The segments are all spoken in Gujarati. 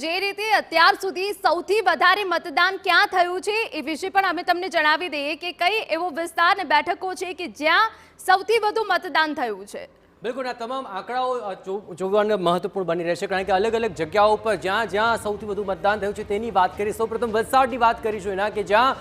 જે રીતે અત્યાર સુધી સૌથી વધારે મતદાન ક્યાં થયું છે એ વિશે પણ અમે તમને જણાવી દઈએ કે કઈ એવો વિસ્તાર અને બેઠકો છે કે જ્યાં સૌથી વધુ મતદાન થયું છે। બિલકુલ આ તમામ આંકડાઓ જોવાનું મહત્વપૂર્ણ બની રહેશે કારણ કે અલગ અલગ જગ્યાઓ પર જ્યાં સૌથી વધુ મતદાન થયું છે તેની વાત કરીએ। સૌપ્રથમ વલસાડની વાત કરીશું એના કે જ્યાં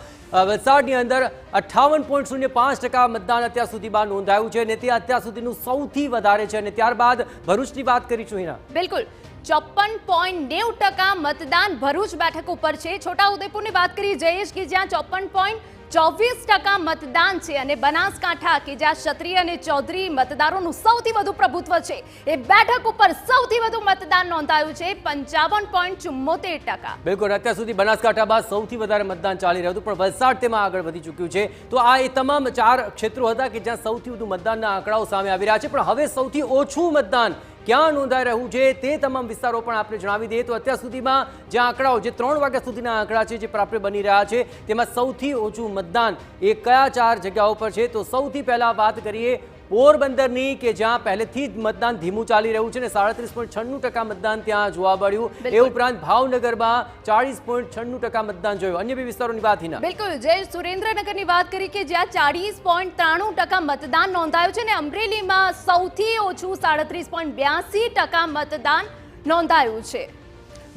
વલસાડની અંદર 58.05% મતદાન અત્યાર સુધીમાં નોંધાયું છે અને તે અત્યાર સુધીનું સૌથી વધારે છે અને ત્યારબાદ ભરૂચની વાત કરીશું એના બિલકુલ 54.90% મતદાન ભરૂચ બેઠક ઉપર છે। છોટાઉદેપુરની વાત કરીએ જયેશ કે જ્યાં 54.24% મતદાન છે અને બનાસકાંઠા કે જ્યાં ક્ષત્રિય અને ચૌધરી મતદારોનું સૌથી વધુ પ્રભુત્વ છે એ બેઠક ઉપર સૌથી વધુ મતદાન નોંધાયું છે 55.74%। બિલકુલ અત્યાર સુધી બનાસકાંઠામાં સૌથી વધારે મતદાન ચાલી રહ્યું હતું પણ વલસાડ તેમાં આગળ વધી ચૂક્યું છે। તો આ એ તમામ 4 ક્ષેત્રો હતા કે જ્યાં સૌથી વધુ મતદાનના આંકડાઓ સામે આવી રહ્યા છે પણ હવે સૌથી ઓછું મતદાન ક્યાં નોંધાઈ રહ્યું છે તે તમામ વિસ્તારો પણ આપણે જણાવી દઈએ તો અત્યાર સુધીમાં જે આંકડાઓ જે 3 વાગ્યા સુધીના આંકડા છે જે પ્રાપ્ત બની રહ્યા છે તેમાં સૌથી ઓછું મતદાન એ કયા 4 જગ્યાઓ પર છે તો સૌથી પહેલા વાત કરીએ પોરબંદરની કે જ્યાં પહેલેથી જ મતદાન ધીમું ચાલી રહ્યું છે ને 37.96% મતદાન ત્યાં જોવા મળ્યું। એ ઉપરાંત ભાવનગરમાં 40.96% મતદાન જોયું। અન્ય બે વિસ્તારોની વાત હિના બિલકુલ જે સુરેન્દ્રનગરની વાત કરી કે જ્યાં 40.93% મતદાન નોંધાયું છે ને અમરેલીમાં સૌથી ઓછું 37.82% મતદાન નોંધાયું છે।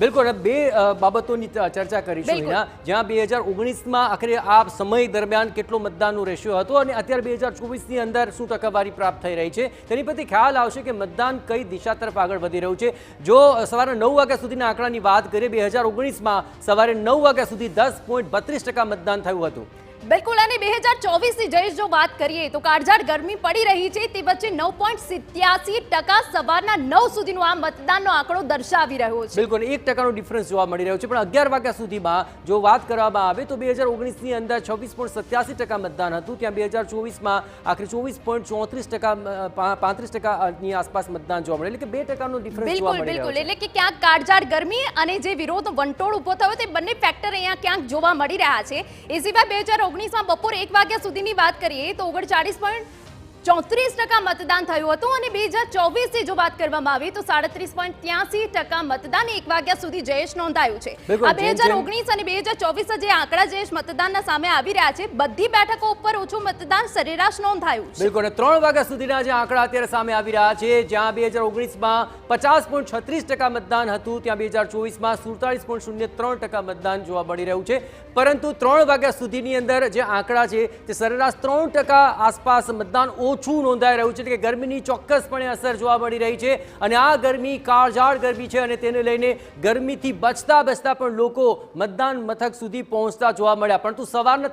બિલકુલ બે બાબતોની ચર્ચા કરીશું એના જ્યાં 2019માં આખરે આ સમય દરમિયાન કેટલો મતદાનનો રેશિયો હતો અને અત્યારે 2024ની અંદર શું ટકાવારી પ્રાપ્ત થઈ રહી છે તેની પરથી ખ્યાલ આવશે કે મતદાન કઈ દિશા તરફ આગળ વધી રહ્યું છે। જો સવારે 9 વાગ્યા સુધીના આંકડાની વાત કરીએ 2019માં સવારે 9 વાગ્યા સુધી 10.32% મતદાન થયું હતું। બિલકુલ અને 2024ની જયેશ જો વાત કરીએ તો કાળઝાળ ગરમી પડી રહી છે તે વચ્ચે 9.87% સવારના 9 સુધીનો આ મતદાનનો આંકડો દર્શાવી રહ્યો છે। બિલકુલ 1%નો ડિફરન્સ જોવા મળી રહ્યો છે પણ 11 વાગ્યા સુધીમાં જો વાત કરવામાં આવે તો 2019ની અંદર 26.87% મતદાન હતું ત્યાં 2024માં આખરે 24.34% 35%ની આસપાસ મતદાન જોવા મળે એટલે કે 2%નો ડિફરન્સ જોવા મળી રહ્યો છે। બિલકુલ એટલે કે ક્યાંક કાળઝાળ ગરમી અને જે વિરોધ વંટોળ ઉભો થયો તે બંને ફેક્ટર અહીંયા ક્યાંક જોવા મળી રહ્યા છે। એ સિવાય 2019માં બપોર 1 વાગ્યા સુધીની વાત કરીએ તો 39.34% મતદાન થયું હતું અને 2024ની જો વાત કરવામાં આવે તો 37.83% મતદાન 1 વાગ્યા સુધી જયેશ નોંધાયું છે। આ 2019 અને 2024 જે આંકડા જયેશ મતદાનના સામે આવી રહ્યા છે બધી બેઠકો ઉપર ઓછું મતદાન સરેરાશ નોંધાયું છે। બિલકુલ 3 વાગ્યા સુધીના જે આંકડા અત્યારે સામે આવી રહ્યા છે જ્યાં 2019માં 50.36% મતદાન હતું ત્યાં 2024માં 47.03% મતદાન જોવા મળી રહ્યું છે પરંતુ 3 વાગ્યા સુધીની અંદર જે આંકડા છે તે સરેરાશ 3% આસપાસ મતદાન ઓછું નોંધાઈ રહ્યું છે એટલે કે ગરમીની ચોક્કસપણે અસર જોવા મળી રહી છે અને આ ગરમી કાળઝાળ ગરમી છે અને તેને લઈને ગરમીથી બચતા પણ લોકો મતદાન મથક સુધી પહોંચતા જોવા મળ્યા પરંતુ સવારના